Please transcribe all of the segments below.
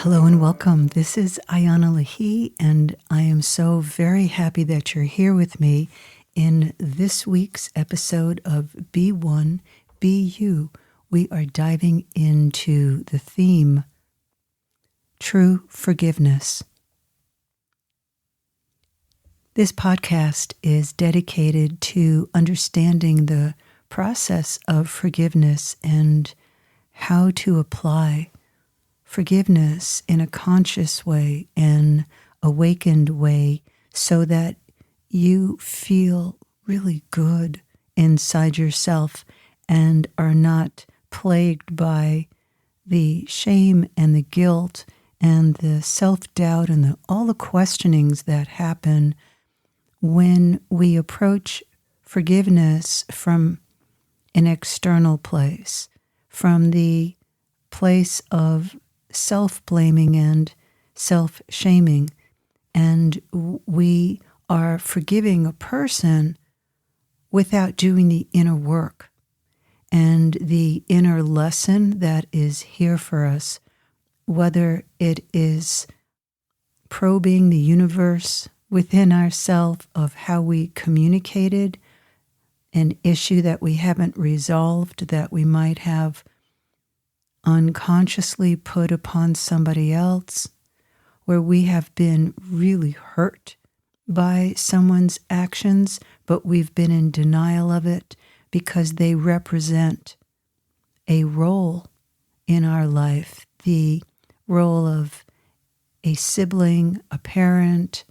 Hello and welcome. This is Ayana Lahi, and I am so very happy that you're here with me in this week's episode of Be One, Be You. We are diving into the theme, true forgiveness. This podcast is dedicated to understanding the process of forgiveness and how to apply forgiveness in a conscious way, an awakened way, so that you feel really good inside yourself and are not plagued by the shame and the guilt and the self-doubt and all the questionings that happen when we approach forgiveness from an external place, from the place of self-blaming and self-shaming, and we are forgiving a person without doing the inner work and the inner lesson that is here for us, whether it is probing the universe within ourselves of how we communicated an issue that we haven't resolved, that we might have unconsciously put upon somebody else, where we have been really hurt by someone's actions, but we've been in denial of it because they represent a role in our life, the role of a sibling, a parent,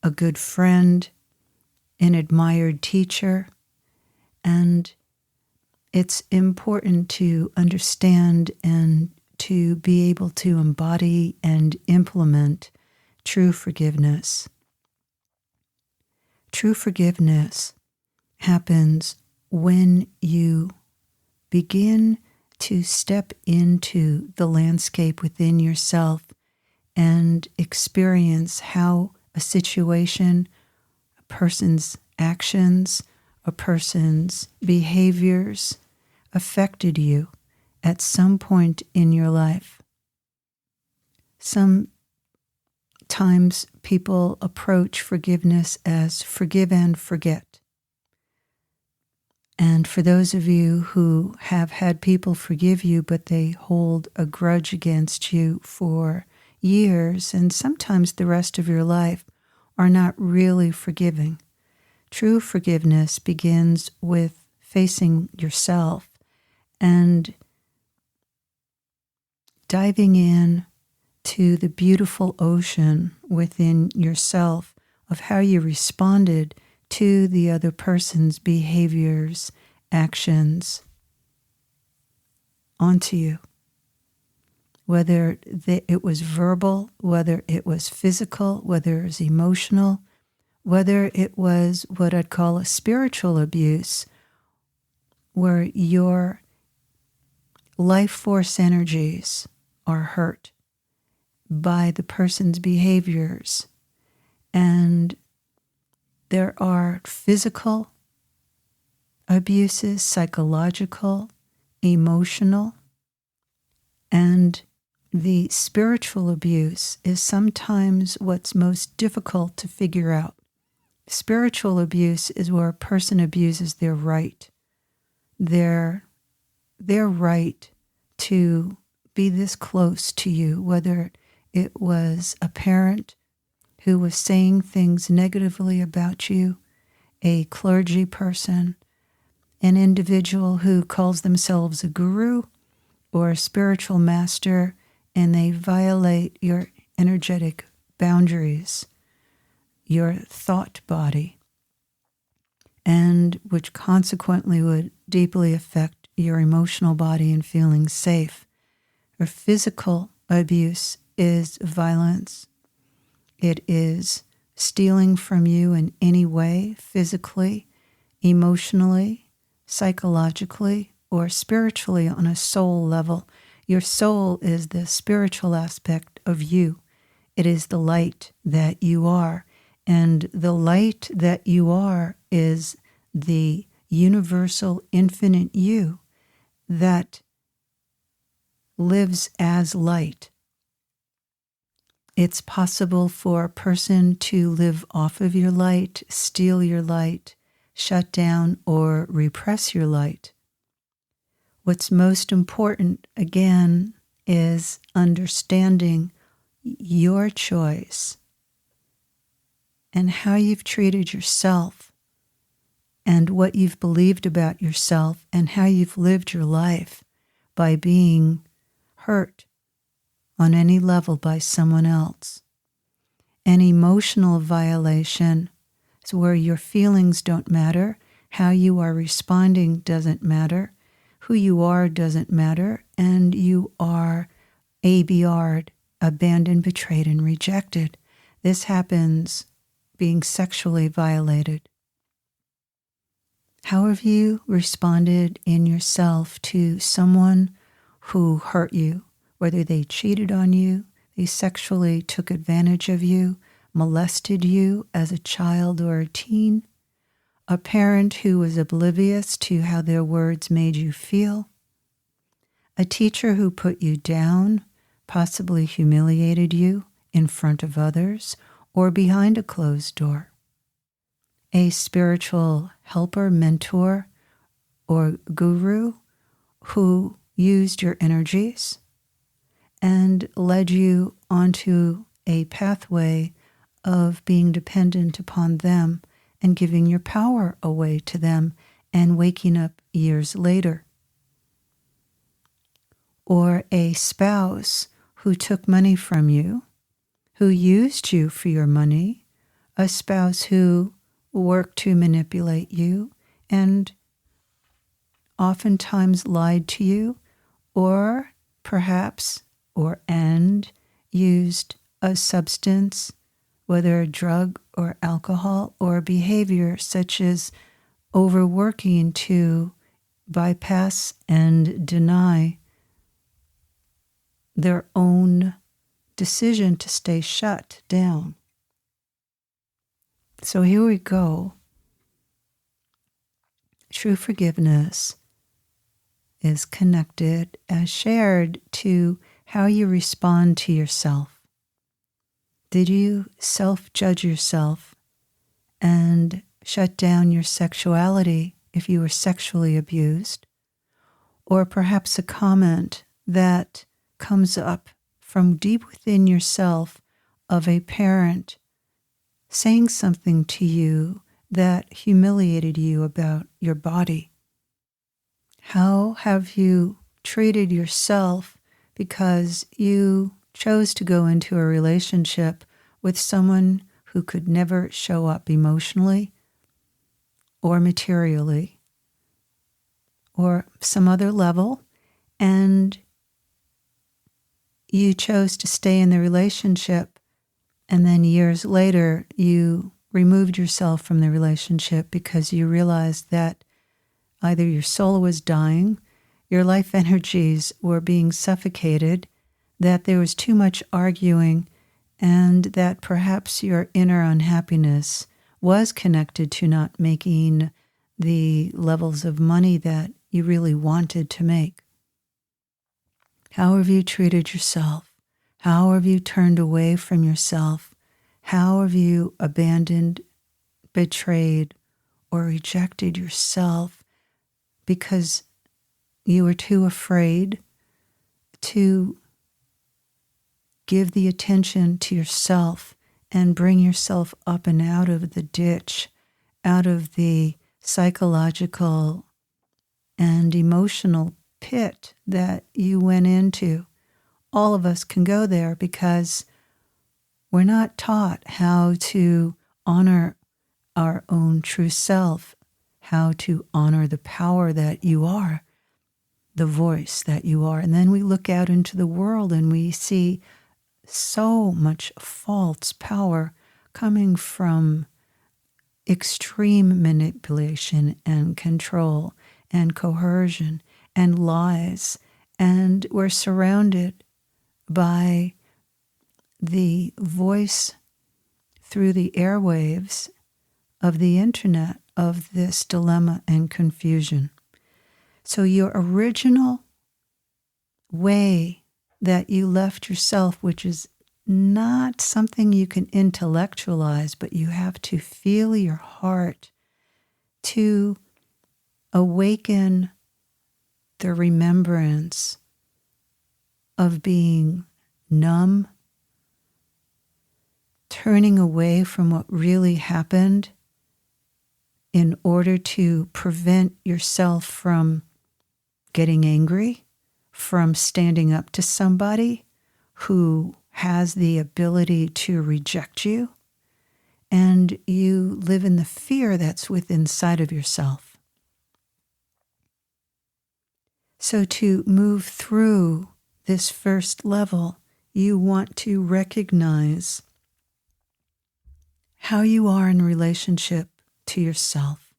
a good friend, an admired teacher. And it's important to understand and to be able to embody and implement true forgiveness. True forgiveness happens when you begin to step into the landscape within yourself and experience how a situation, a person's actions, a person's behaviors affected you at some point in your life. Sometimes people approach forgiveness as forgive and forget. And for those of you who have had people forgive you, but they hold a grudge against you for years and sometimes the rest of your life, are not really forgiving. True forgiveness begins with facing yourself and diving in to the beautiful ocean within yourself of how you responded to the other person's behaviors, actions onto you. Whether it was verbal, whether it was physical, whether it was emotional, whether it was what I'd call a spiritual abuse, where your life force energies are hurt by the person's behaviors. And there are physical abuses, psychological, emotional, and the spiritual abuse is sometimes what's most difficult to figure out. Spiritual abuse is where a person abuses their right, their right to be this close to you, whether it was a parent who was saying things negatively about you, a clergy person, an individual who calls themselves a guru or a spiritual master, and they violate your energetic boundaries, your thought body, and which consequently would deeply affect your emotional body and feeling safe. Or physical abuse is violence. It is stealing from you in any way, physically, emotionally, psychologically, or spiritually on a soul level. Your soul is the spiritual aspect of you. It is the light that you are. And the light that you are is the universal infinite you that lives as light. It's possible for a person to live off of your light, steal your light, shut down, or repress your light. What's most important, again, is understanding your choice and how you've treated yourself and what you've believed about yourself and how you've lived your life by being hurt on any level by someone else. An emotional violation is where your feelings don't matter, how you are responding doesn't matter, who you are doesn't matter, and you are ABR'd, abandoned, betrayed, and rejected. This happens being sexually violated. How have you responded in yourself to someone who hurt you, whether they cheated on you, they sexually took advantage of you, molested you as a child or a teen, a parent who was oblivious to how their words made you feel, a teacher who put you down, possibly humiliated you in front of others or behind a closed door, a spiritual helper, mentor, or guru who used your energies and led you onto a pathway of being dependent upon them and giving your power away to them and waking up years later. Or a spouse who took money from you, who used you for your money, a spouse who worked to manipulate you and oftentimes lied to you, or perhaps used a substance, whether a drug or alcohol, or behavior such as overworking to bypass and deny their own decision to stay shut down. So here we go. True forgiveness is connected, as shared, to how you respond to yourself. Did you self-judge yourself and shut down your sexuality if you were sexually abused? Or perhaps a comment that comes up from deep within yourself of a parent saying something to you that humiliated you about your body. How have you treated yourself because you chose to go into a relationship with someone who could never show up emotionally or materially or some other level, and you chose to stay in the relationship, and then years later you removed yourself from the relationship because you realized that either your soul was dying, your life energies were being suffocated, that there was too much arguing, and that perhaps your inner unhappiness was connected to not making the levels of money that you really wanted to make. How have you treated yourself? How have you turned away from yourself? How have you abandoned, betrayed, or rejected yourself because you were too afraid to give the attention to yourself and bring yourself up and out of the ditch, out of the psychological and emotional pit that you went into? All of us can go there because we're not taught how to honor our own true self, how to honor the power that you are, the voice that you are. And then we look out into the world and we see so much false power coming from extreme manipulation and control and coercion and lies. And we're surrounded by the voice through the airwaves of the internet of this dilemma and confusion. So your original way that you left yourself, which is not something you can intellectualize, but you have to feel your heart to awaken the remembrance of being numb, turning away from what really happened in order to prevent yourself from getting angry, from standing up to somebody who has the ability to reject you, and you live in the fear that's within inside of yourself. So to move through this first level, you want to recognize how you are in relationship to yourself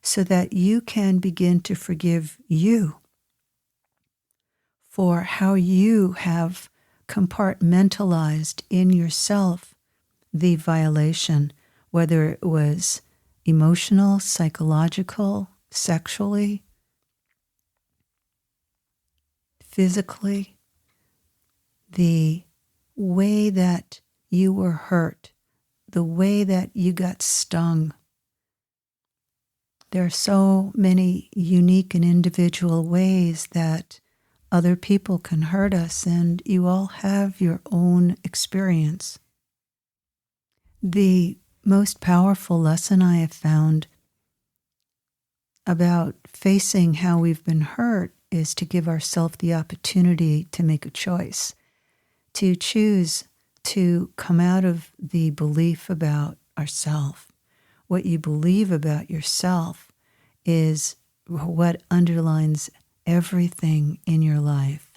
so that you can begin to forgive you for how you have compartmentalized in yourself the violation, whether it was emotional, psychological, sexually, physically, the way that you were hurt, the way that you got stung. There are so many unique and individual ways that other people can hurt us, and you all have your own experience. The most powerful lesson I have found about facing how we've been hurt is to give ourselves the opportunity to make a choice, to choose to come out of the belief about ourself. What you believe about yourself is what underlines everything in your life.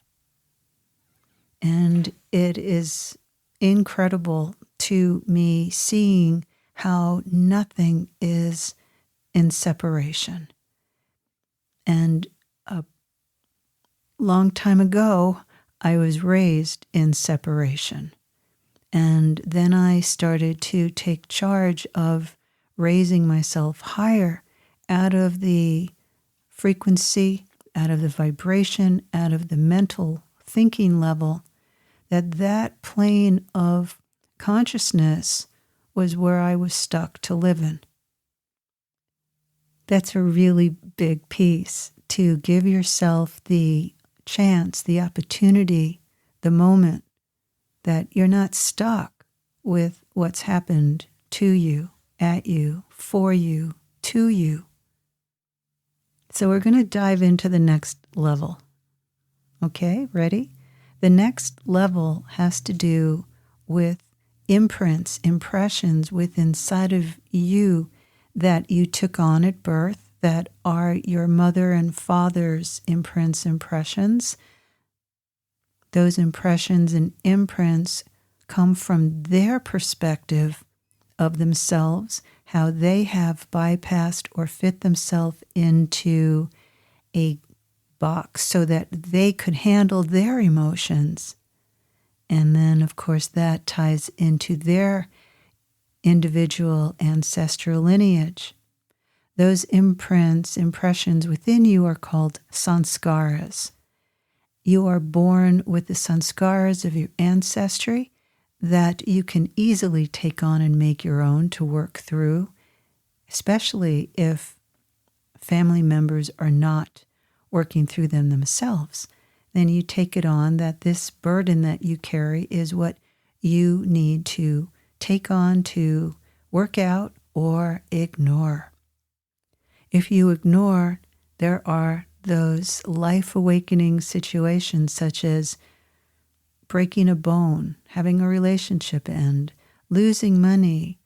And it is incredible to me seeing how nothing is in separation. And a long time ago, I was raised in separation. And then I started to take charge of raising myself higher out of the frequency, out of the vibration, out of the mental thinking level, that plane of consciousness was where I was stuck to live in. That's a really big piece, to give yourself the chance, the opportunity, the moment that you're not stuck with what's happened to you, at you, for you, to you. So we're going to dive into the next level. Okay, ready? The next level has to do with imprints, impressions within inside of you that you took on at birth, that are your mother and father's imprints, impressions. Those impressions and imprints come from their perspective of themselves, how they have bypassed or fit themselves into a box so that they could handle their emotions. And then, of course, that ties into their individual ancestral lineage. Those imprints, impressions within you are called sanskaras. You are born with the sanskaras of your ancestry that you can easily take on and make your own to work through, especially if family members are not working through them themselves. Then you take it on that this burden that you carry is what you need to take on to work out or ignore. If you ignore, there are those life-awakening situations such as breaking a bone, having a relationship end, losing money,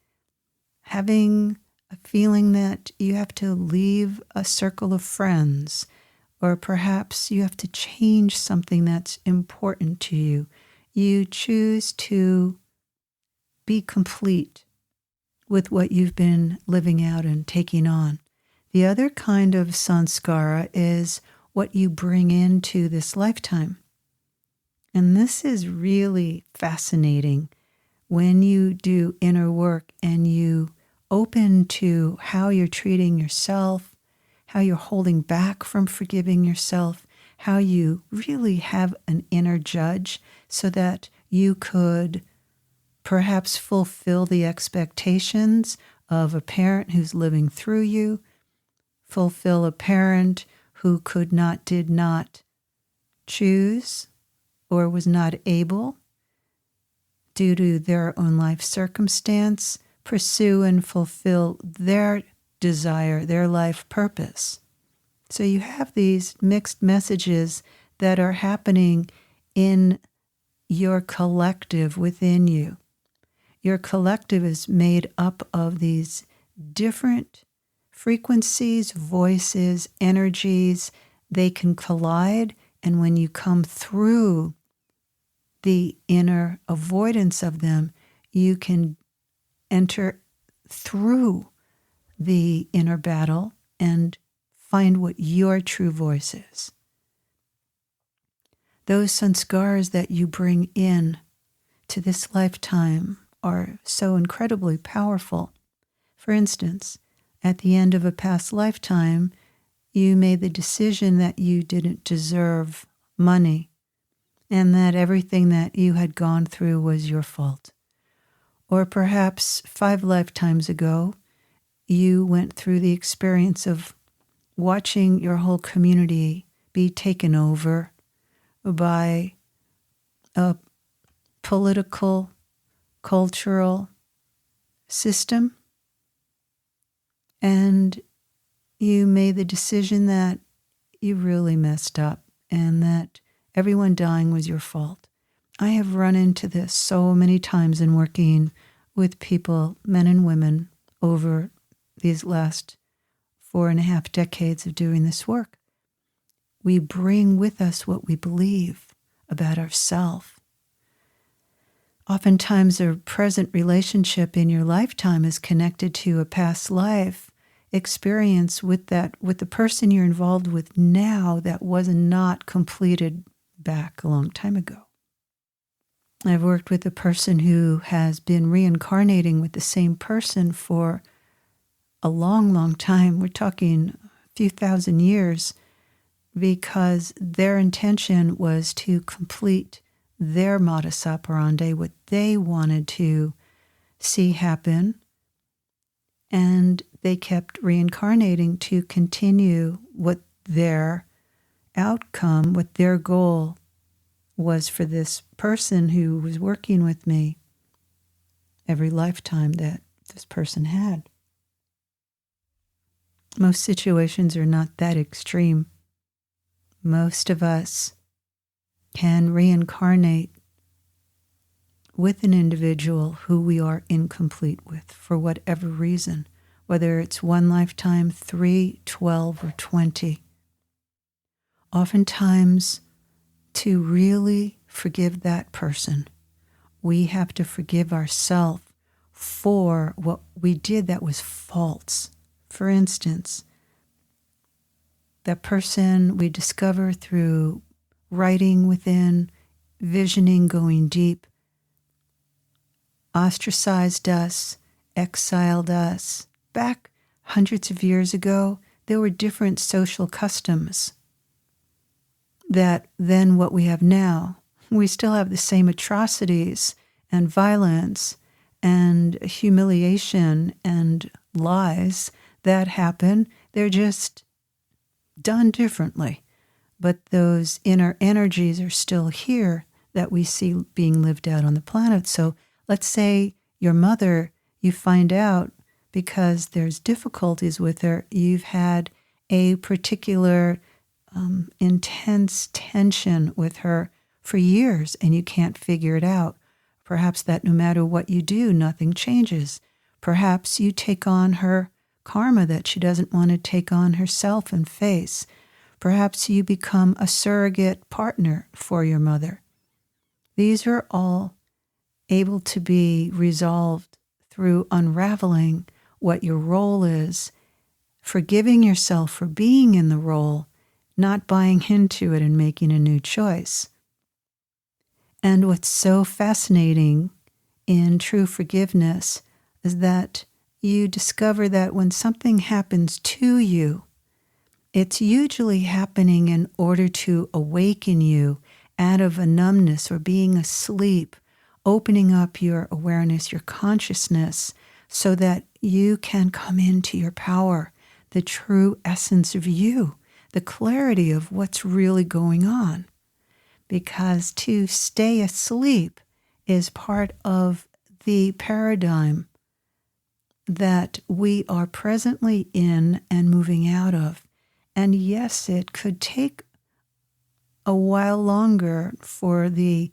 having a feeling that you have to leave a circle of friends, or perhaps you have to change something that's important to you. You choose to be complete with what you've been living out and taking on. The other kind of sanskara is what you bring into this lifetime. And this is really fascinating when you do inner work and you open to how you're treating yourself, how you're holding back from forgiving yourself, how you really have an inner judge so that you could perhaps fulfill the expectations of a parent who's living through you, fulfill a parent who did not choose or was not able, due to their own life circumstance, pursue and fulfill their desire, their life purpose. So you have these mixed messages that are happening in your collective within you. Your collective is made up of these different frequencies, voices, energies. They can collide, and when you come through the inner avoidance of them, you can enter through the inner battle and find what your true voice is. Those sanskars that you bring in to this lifetime are so incredibly powerful. For instance, at the end of a past lifetime, you made the decision that you didn't deserve money and that everything that you had gone through was your fault. Or perhaps 5 lifetimes ago, you went through the experience of watching your whole community be taken over by a political, cultural system, and you made the decision that you really messed up and that everyone dying was your fault. I have run into this so many times in working with people, men and women, over these last 4.5 decades of doing this work. We bring with us what we believe about ourselves. Oftentimes, a present relationship in your lifetime is connected to a past life experience with the person you're involved with now that was not completed back a long time ago. I've worked with a person who has been reincarnating with the same person for a long, long time. We're talking a few thousand years, because their intention was to complete their modus operandi, what they wanted to see happen, and they kept reincarnating to continue what their outcome, what their goal was for this person who was working with me every lifetime that this person had. Most situations are not that extreme. Most of us can reincarnate with an individual who we are incomplete with for whatever reason, whether it's 1 lifetime, 3, 12, or 20. Oftentimes, to really forgive that person, we have to forgive ourselves for what we did that was false. For instance, that person we discover through writing within, visioning, going deep, ostracized us, exiled us. Back hundreds of years ago, there were different social customs than what we have now. We still have the same atrocities and violence and humiliation and lies that happen. They're just done differently. But those inner energies are still here that we see being lived out on the planet. So let's say your mother, you find out because there's difficulties with her, you've had a particular intense tension with her for years and you can't figure it out. Perhaps that no matter what you do, nothing changes. Perhaps you take on her karma that she doesn't want to take on herself and face. Perhaps you become a surrogate partner for your mother. These are all able to be resolved through unraveling what your role is, forgiving yourself for being in the role, not buying into it and making a new choice. And what's so fascinating in true forgiveness is that you discover that when something happens to you, it's usually happening in order to awaken you out of a numbness or being asleep opening up your awareness, your consciousness, so that you can come into your power, the true essence of you, the clarity of what's really going on. Because to stay asleep is part of the paradigm that we are presently in and moving out of. And yes, it could take a while longer for the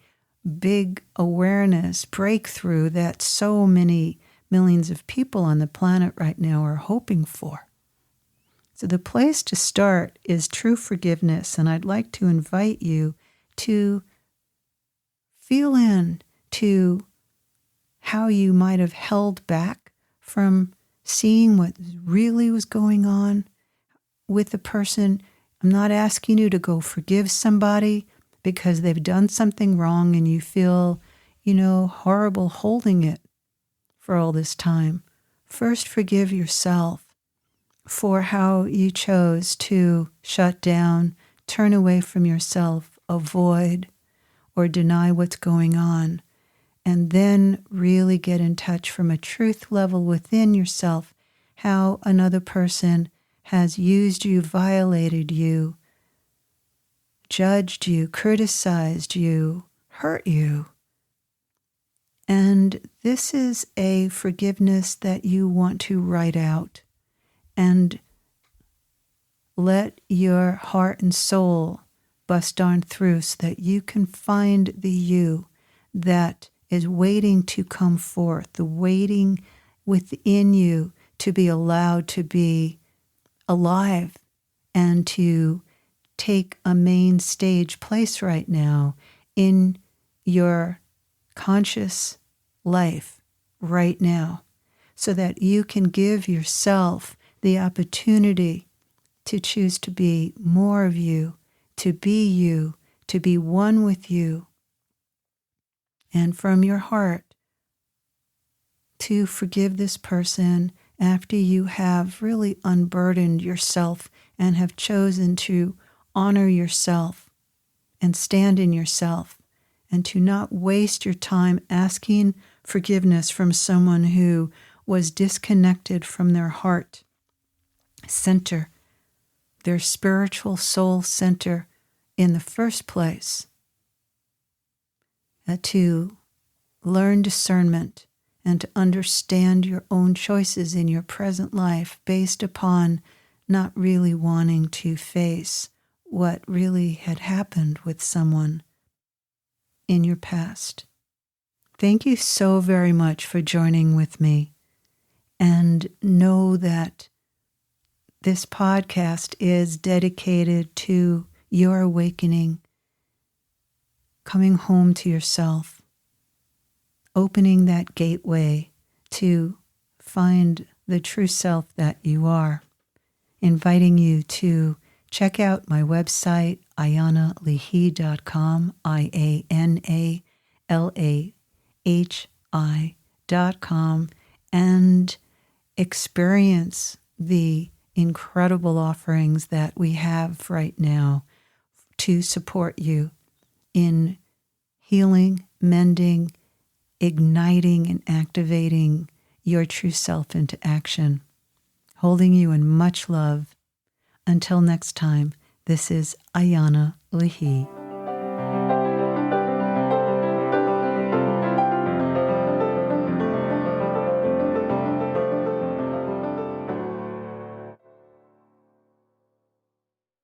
big awareness breakthrough that so many millions of people on the planet right now are hoping for. So the place to start is true forgiveness, and I'd like to invite you to feel in to how you might have held back from seeing what really was going on with the person. I'm not asking you to go forgive somebody because they've done something wrong and you feel, horrible holding it for all this time. First, forgive yourself for how you chose to shut down, turn away from yourself, avoid, or deny what's going on. And then really get in touch from a truth level within yourself, how another person has used you, violated you, judged you, criticized you, hurt you. And this is a forgiveness that you want to write out and let your heart and soul bust on through so that you can find the you that is waiting to come forth, the waiting within you to be allowed to be alive and to take a main stage place right now in your conscious life right now, so that you can give yourself the opportunity to choose to be more of you, to be one with you, and from your heart to forgive this person after you have really unburdened yourself and have chosen to honor yourself and stand in yourself, and to not waste your time asking forgiveness from someone who was disconnected from their heart center, their spiritual soul center in the first place. To learn discernment and to understand your own choices in your present life based upon not really wanting to face what really had happened with someone in your past. Thank you so very much for joining with me, and know that this podcast is dedicated to your awakening, coming home to yourself, opening that gateway to find the true self that you are, inviting you to check out my website, ayanalehi.com, IANALAHI.com, and experience the incredible offerings that we have right now to support you in healing, mending, igniting, and activating your true self into action. Holding you in much love. Until next time, this is Ayana Lehi.